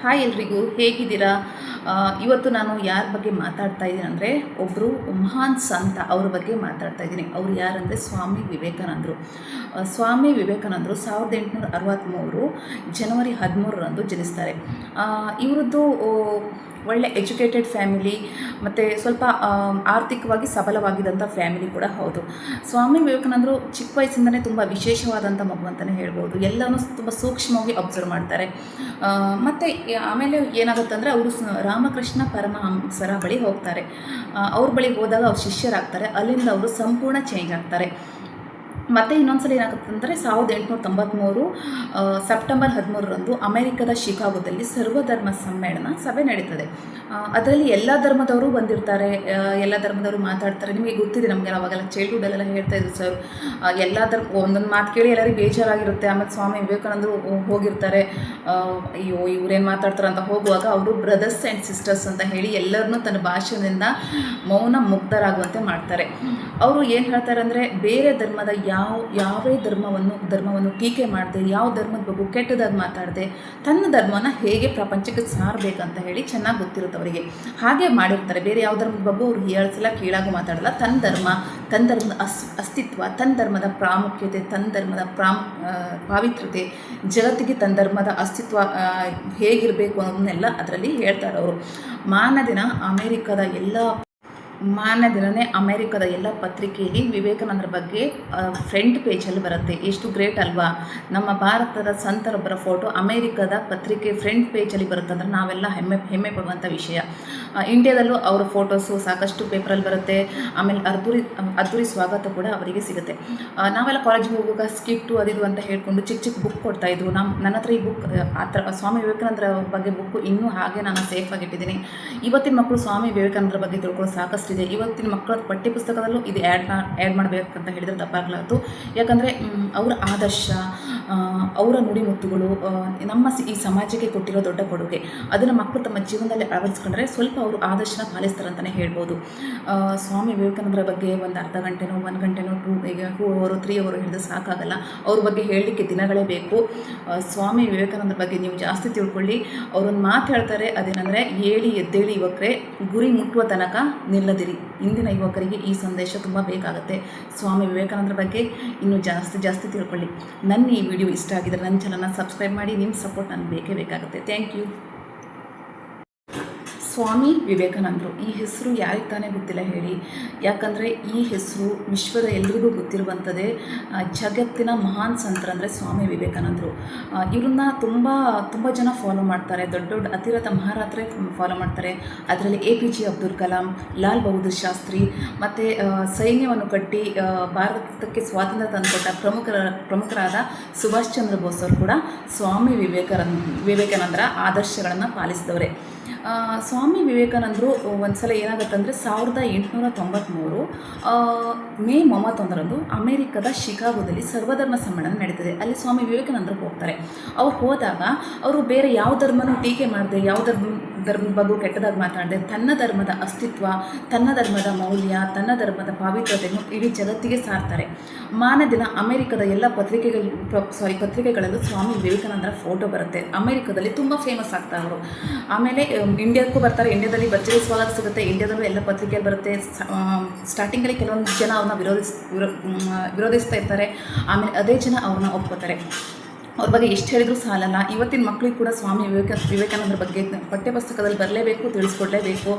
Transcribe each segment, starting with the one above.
Hi ಎಲ್ರಿಗೂ, ಹೇಗಿದ್ದೀರಾ? ಇವತ್ತು ನಾನು ಯಾರ ಬಗ್ಗೆ ಮಾತಾಡ್ತಾ ಇದ್ದೀನಿ ಅಂದರೆ, ಒಬ್ಬರು ಮಹಾನ್ ಸಂತ ಅವ್ರ ಬಗ್ಗೆ ಮಾತಾಡ್ತಾ ಇದ್ದೀನಿ. ಅವರು ಯಾರಂದರೆ ಸ್ವಾಮಿ ವಿವೇಕಾನಂದರು. ಸ್ವಾಮಿ ವಿವೇಕಾನಂದರು 1863 ಜನವರಿ 13ರಂದು ಜನಿಸ್ತಾರೆ. ಇವರದ್ದು ಒಳ್ಳೆ ಎಜುಕೇಟೆಡ್ ಫ್ಯಾಮಿಲಿ ಮತ್ತು ಸ್ವಲ್ಪ ಆರ್ಥಿಕವಾಗಿ ಸಬಲವಾಗಿದ್ದಂಥ ಫ್ಯಾಮಿಲಿ ಕೂಡ ಹೌದು. ಸ್ವಾಮಿ ವಿವೇಕಾನಂದರು ಚಿಕ್ಕ ವಯಸ್ಸಿಂದಲೇ ತುಂಬ ವಿಶೇಷವಾದಂಥ ಮಗು ಅಂತಲೇ ಹೇಳ್ಬೋದು. ಎಲ್ಲನೂ ತುಂಬ ಸೂಕ್ಷ್ಮವಾಗಿ ಅಬ್ಸರ್ವ್ ಮಾಡ್ತಾರೆ. ಮತ್ತು ಆಮೇಲೆ ಏನಾಗುತ್ತೆ ಅಂದರೆ, ಅವರು ರಾಮಕೃಷ್ಣ ಪರಮಹಂಸರ ಬಳಿ ಹೋಗ್ತಾರೆ. ಅವ್ರ ಬಳಿ ಹೋದಾಗ ಅವ್ರು ಶಿಷ್ಯರಾಗ್ತಾರೆ. ಅಲ್ಲಿಂದ ಅವರು ಸಂಪೂರ್ಣ ಚೇಂಜ್ ಆಗ್ತಾರೆ. ಮತ್ತು ಇನ್ನೊಂದ್ಸಲ ಏನಾಗುತ್ತೆ ಅಂದರೆ, 1893 ಸೆಪ್ಟೆಂಬರ್ 13ರಂದು ಅಮೆರಿಕದ ಶಿಕಾಗೋದಲ್ಲಿ ಸರ್ವಧರ್ಮ ಸಮ್ಮೇಳನ ಸಭೆ ನಡೀತದೆ. ಅದರಲ್ಲಿ ಎಲ್ಲ ಧರ್ಮದವರು ಬಂದಿರ್ತಾರೆ, ಎಲ್ಲ ಧರ್ಮದವರು ಮಾತಾಡ್ತಾರೆ. ನಿಮಗೆ ಗೊತ್ತಿದೆ, ನಮಗೆ ಅವಾಗೆಲ್ಲ ಚೈಲ್ಡ್ಹುಡ್ಡಲ್ಲೆಲ್ಲ ಹೇಳ್ತಾ ಇದ್ರು ಸರ್, ಎಲ್ಲ ಒಂದೊಂದು ಮಾತು ಕೇಳಿ ಎಲ್ಲರಿಗೂ ಬೇಜಾರಾಗಿರುತ್ತೆ. ಆಮೇಲೆ ಸ್ವಾಮಿ ವಿವೇಕಾನಂದರು ಹೋಗಿರ್ತಾರೆ, ಅಯ್ಯೋ ಇವ್ರೇನು ಮಾತಾಡ್ತಾರೆ ಅಂತ ಹೋಗುವಾಗ ಅವರು ಬ್ರದರ್ಸ್ ಆ್ಯಂಡ್ ಸಿಸ್ಟರ್ಸ್ ಅಂತ ಹೇಳಿ ಎಲ್ಲರನ್ನೂ ತನ್ನ ಭಾಷಣದಿಂದ ಮೌನ ಮುಗ್ಧರಾಗುವಂತೆ ಮಾಡ್ತಾರೆ. ಅವರು ಏನು ಹೇಳ್ತಾರೆ ಅಂದರೆ, ಬೇರೆ ಧರ್ಮದ ಯಾವೇ ಧರ್ಮವನ್ನು ಟೀಕೆ ಮಾಡದೆ, ಯಾವ ಧರ್ಮದ ಬಗ್ಗೆ ಕೆಟ್ಟದಾಗಿ ಮಾತಾಡದೆ, ತನ್ನ ಧರ್ಮನ ಹೇಗೆ ಪ್ರಪಂಚಕ್ಕೆ ಸಾರಬೇಕಂತ ಹೇಳಿ ಚೆನ್ನಾಗಿ ಗೊತ್ತಿರುತ್ತೆ ಅವರಿಗೆ. ಹಾಗೆ ಮಾಡಿರ್ತಾರೆ. ಬೇರೆ ಯಾವ ಧರ್ಮದ ಬಗ್ಗೆ ಅವ್ರು ಹೇಳ್ಸಲ್ಲ, ಕೀಳಾಗೂ ಮಾತಾಡಲ್ಲ. ತನ್ನ ಧರ್ಮದ ಅಸ್ತಿತ್ವ, ತನ್ನ ಧರ್ಮದ ಪ್ರಾಮುಖ್ಯತೆ, ತನ್ನ ಧರ್ಮದ ಪಾವಿತ್ರ್ಯತೆ, ಜಗತ್ತಿಗೆ ತನ್ನ ಧರ್ಮದ ಅಸ್ತಿತ್ವ ಹೇಗಿರಬೇಕು ಅನ್ನೋದನ್ನೆಲ್ಲ ಅದರಲ್ಲಿ ಹೇಳ್ತಾರೆ ಅವರು. ಮಾರನೇ ದಿನವೇ ಅಮೇರಿಕದ ಎಲ್ಲ ಪತ್ರಿಕೆಯಲ್ಲಿ ವಿವೇಕಾನಂದರ ಬಗ್ಗೆ ಫ್ರಂಟ್ ಪೇಜಲ್ಲಿ ಬರುತ್ತೆ. ಎಷ್ಟು ಗ್ರೇಟ್ ಅಲ್ವಾ? ನಮ್ಮ ಭಾರತದ ಸಂತರೊಬ್ಬರ ಫೋಟೋ ಅಮೇರಿಕದ ಪತ್ರಿಕೆ ಫ್ರಂಟ್ ಪೇಜಲ್ಲಿ ಬರುತ್ತೆ ಅಂದರೆ ನಾವೆಲ್ಲ ಹೆಮ್ಮೆ ಪಡುವಂಥ ವಿಷಯ. ಇಂಡಿಯಾದಲ್ಲೂ ಅವರ ಫೋಟೋಸು ಸಾಕಷ್ಟು ಪೇಪರಲ್ಲಿ ಬರುತ್ತೆ. ಆಮೇಲೆ ಅದ್ದೂರಿ ಸ್ವಾಗತ ಕೂಡ ಅವರಿಗೆ ಸಿಗುತ್ತೆ. ನಾವೆಲ್ಲ ಕಾಲೇಜಿಗೆ ಹೋಗುವಾಗ ಸ್ಕಿಟ್ಟು ಅದಿದು ಅಂತ ಹೇಳ್ಕೊಂಡು ಚಿಕ್ಕ ಬುಕ್ ಕೊಡ್ತಾಯಿದ್ರು. ನನ್ನ ಹತ್ರ ಈ ಬುಕ್ ಸ್ವಾಮಿ ವಿವೇಕಾನಂದರ ಬಗ್ಗೆ ಬುಕ್ಕು ಇನ್ನೂ ಹಾಗೆ ನಾನು ಸೇಫಾಗಿಟ್ಟಿದ್ದೀನಿ. ಇವತ್ತಿನ ಮಕ್ಕಳು ಸ್ವಾಮಿ ವಿವೇಕಾನಂದರ ಬಗ್ಗೆ ತಿಳ್ಕೊಳ್ಳೋ ಸಾಕಷ್ಟು ಇದೆ. ಇವತ್ತಿನ ಮಕ್ಕಳ ಪಠ್ಯಪುಸ್ತಕದಲ್ಲೂ ಇದು ಆ್ಯಡ್ ಮಾಡಬೇಕಂತ ಹೇಳಿದರೆ ತಪ್ಪಾಗಲಾರ್ದು. ಯಾಕಂದರೆ ಅವರ ಆದರ್ಶ, ಅವರ ನುಡಿಮುತ್ತುಗಳು ನಮ್ಮ ಈ ಸಮಾಜಕ್ಕೆ ಕೊಟ್ಟಿರೋ ದೊಡ್ಡ ಕೊಡುಗೆ. ಅದನ್ನು ಮಕ್ಕಳು ತಮ್ಮ ಜೀವನದಲ್ಲಿ ಅಳವಡಿಸ್ಕೊಂಡ್ರೆ ಸ್ವಲ್ಪ ಅವರು ಆದರ್ಶನ ಪಾಲಿಸ್ತಾರೆ ಅಂತಲೇ ಹೇಳ್ಬೋದು. ಸ್ವಾಮಿ ವಿವೇಕಾನಂದರ ಬಗ್ಗೆ ಒಂದು ಅರ್ಧ ಗಂಟೆನೋ 1 ಗಂಟೆನೋ 2 ಅವರು 3 ಅವರು ಹೇಳಿದ್ರೆ ಸಾಕಾಗಲ್ಲ. ಅವ್ರ ಬಗ್ಗೆ ಹೇಳಲಿಕ್ಕೆ ದಿನಗಳೇ ಬೇಕು. ಸ್ವಾಮಿ ವಿವೇಕಾನಂದರ ಬಗ್ಗೆ ನೀವು ಜಾಸ್ತಿ ತಿಳ್ಕೊಳ್ಳಿ. ಅವರೊಂದು ಮಾತು ಹೇಳ್ತಾರೆ, ಅದೇನೆಂದರೆ, ಏಳಿ ಎದ್ದೇಳಿ ಯುವಕರೇ, ಗುರಿ ಮುಟ್ಟುವ ತನಕ ನಿಲ್ಲದಿರಿ. ಇಂದಿನ ಯುವಕರಿಗೆ ಈ ಸಂದೇಶ ತುಂಬ ಬೇಕಾಗುತ್ತೆ. ಸ್ವಾಮಿ ವಿವೇಕಾನಂದರ ಬಗ್ಗೆ ಇನ್ನೂ ಜಾಸ್ತಿ ತಿಳ್ಕೊಳ್ಳಿ. ನನ್ನ ಈ ವಿಡಿಯೋ ಇಷ್ಟ ಆಗಿದ್ರೆ ನನ್ನ ಚಾನಲ್ನ ಸಬ್ಸ್ಕ್ರೈಬ್ ಮಾಡಿ. ನಿಮ್ಮ ಸಪೋರ್ಟ್ ನನಗೆ ಬೇಕಾಗುತ್ತೆ. Thank you. ಸ್ವಾಮಿ ವಿವೇಕಾನಂದರು ಈ ಹೆಸರು ಯಾರಿಗೆ ತಾನೇ ಗೊತ್ತಿಲ್ಲ ಹೇಳಿ? ಯಾಕಂದರೆ ಈ ಹೆಸರು ವಿಶ್ವದ ಎಲ್ರಿಗೂ ಗೊತ್ತಿರುವಂಥದ್ದೇ. ಜಗತ್ತಿನ ಮಹಾನ್ ಸಂತರಂದರೆ ಸ್ವಾಮಿ ವಿವೇಕಾನಂದರು. ಇವ್ರನ್ನ ತುಂಬ ಜನ ಫಾಲೋ ಮಾಡ್ತಾರೆ. ದೊಡ್ಡ ಅತಿರಥ ಮಹಾರಾತ್ರೆ ಫಾಲೋ ಮಾಡ್ತಾರೆ. ಅದರಲ್ಲಿ APJ ಅಬ್ದುಲ್ ಕಲಾಂ, ಲಾಲ್ ಬಹದ್ದೂರ್ ಶಾಸ್ತ್ರಿ ಮತ್ತು ಸೈನ್ಯವನ್ನು ಕಟ್ಟಿ ಭಾರತಕ್ಕೆ ಸ್ವಾತಂತ್ರ್ಯ ತಂದುಕೊಟ್ಟ ಪ್ರಮುಖರಾದ ಸುಭಾಷ್ ಚಂದ್ರ ಬೋಸ್ ಅವರು ಕೂಡ ಸ್ವಾಮಿ ವಿವೇಕಾನಂದರ ಆದರ್ಶಗಳನ್ನು ಪಾಲಿಸಿದವರೇ. ಸ್ವಾಮಿ ವಿವೇಕಾನಂದರು ಒಂದು ಸಲ ಏನಾಗುತ್ತೆ ಅಂದರೆ, 1893 ಮೇ 31ರಂದು ಅಮೇರಿಕದ ಶಿಕಾಗೋದಲ್ಲಿ ಸರ್ವಧರ್ಮ ಸಮ್ಮೇಳನ ನಡೀತದೆ. ಅಲ್ಲಿ ಸ್ವಾಮಿ ವಿವೇಕಾನಂದರು ಹೋಗ್ತಾರೆ. ಅವ್ರು ಹೋದಾಗ ಅವರು ಬೇರೆ ಯಾವ ಧರ್ಮನೂ ಟೀಕೆ ಮಾಡದೆ, ಯಾವ ಧರ್ಮದ ಬಗ್ಗೆ ಕೆಟ್ಟದಾಗಿ ಮಾತಾಡದೆ, ತನ್ನ ಧರ್ಮದ ಅಸ್ತಿತ್ವ, ತನ್ನ ಧರ್ಮದ ಮೌಲ್ಯ, ತನ್ನ ಧರ್ಮದ ಪಾವಿತ್ರ್ಯತೆಯನ್ನು ಇಡೀ ಜಗತ್ತಿಗೆ ಸಾರ್ತಾರೆ. ಮಾರನೇ ದಿನ ಅಮೇರಿಕದ ಎಲ್ಲ ಪತ್ರಿಕೆಗಳಲ್ಲೂ ಸ್ವಾಮಿ ವಿವೇಕಾನಂದರ ಫೋಟೋ ಬರುತ್ತೆ. ಅಮೇರಿಕದಲ್ಲಿ ತುಂಬ ಫೇಮಸ್ ಆಗ್ತಾರೆ ಅವರು. ಆಮೇಲೆ ಇಂಡಿಯಾಕ್ಕೂ ಬರ್ತಾರೆ. ಇಂಡಿಯಾದಲ್ಲಿ ಭರ್ಜರಿ ಸ್ವಾಗತ ಸಿಗುತ್ತೆ. ಇಂಡಿಯಾದಲ್ಲೂ ಎಲ್ಲ ಪತ್ರಿಕೆಯಲ್ಲಿ ಬರುತ್ತೆ. ಸ್ಟಾರ್ಟಿಂಗಲ್ಲಿ ಕೆಲವೊಂದು ಜನ ಅವ್ರನ್ನ ವಿರೋಧಿಸ್ತಾ ಇರ್ತಾರೆ. ಆಮೇಲೆ ಅದೇ ಜನ ಅವ್ರನ್ನ ಒಪ್ಕೋತಾರೆ. ಅವ್ರ ಬಗ್ಗೆ ಎಷ್ಟು ಹೇಳಿದರೂ ಸಾಲಲ್ಲ. ಇವತ್ತಿನ ಮಕ್ಕಳಿಗೆ ಕೂಡ ಸ್ವಾಮಿ ವಿವೇಕಾನಂದರ ಬಗ್ಗೆ ಪಠ್ಯಪುಸ್ತಕದಲ್ಲಿ ಬರಲೇಬೇಕು, ತಿಳಿಸ್ಕೊಡ್ಲೇಬೇಕು.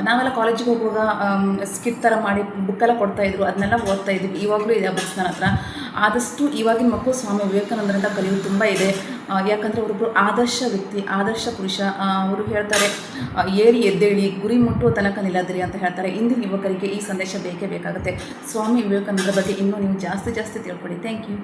ನಾವೆಲ್ಲ ಕಾಲೇಜಿಗೆ ಹೋಗುವಾಗ ಸ್ಕಿಟ್ ಥರ ಮಾಡಿ ಬುಕ್ಕೆಲ್ಲ ಕೊಡ್ತಾಯಿದ್ರು, ಅದನ್ನೆಲ್ಲ ಓದ್ತಾ ಇದ್ವಿ. ಇವಾಗಲೂ ಇದೆ ಆ ಬುಕ್ಸ್ ನನ್ನ ಹತ್ರ. ಆದಷ್ಟು ಇವಾಗಿನ ಮಕ್ಕಳು ಸ್ವಾಮಿ ವಿವೇಕಾನಂದರಿಂದ ಕಲಿಯೋದು ತುಂಬ ಇದೆ. ಯಾಕಂದರೆ ಅವರೊಬ್ಬರು ಆದರ್ಶ ವ್ಯಕ್ತಿ, ಆದರ್ಶ ಪುರುಷ. ಅವರು ಹೇಳ್ತಾರೆ, ಏರಿ ಎದ್ದೇಳಿ, ಗುರಿ ಮುಟ್ಟುವ ತನಕ ನಿಲ್ಲದಿರಿ ಅಂತ ಹೇಳ್ತಾರೆ. ಇಂದಿನ ಯುವಕರಿಗೆ ಈ ಸಂದೇಶ ಬೇಕೇ ಬೇಕಾಗುತ್ತೆ. ಸ್ವಾಮಿ ವಿವೇಕಾನಂದರ ಬಗ್ಗೆ ಇನ್ನೂ ನೀವು ಜಾಸ್ತಿ ತಿಳ್ಕೊಳ್ಳಿ. Thank you.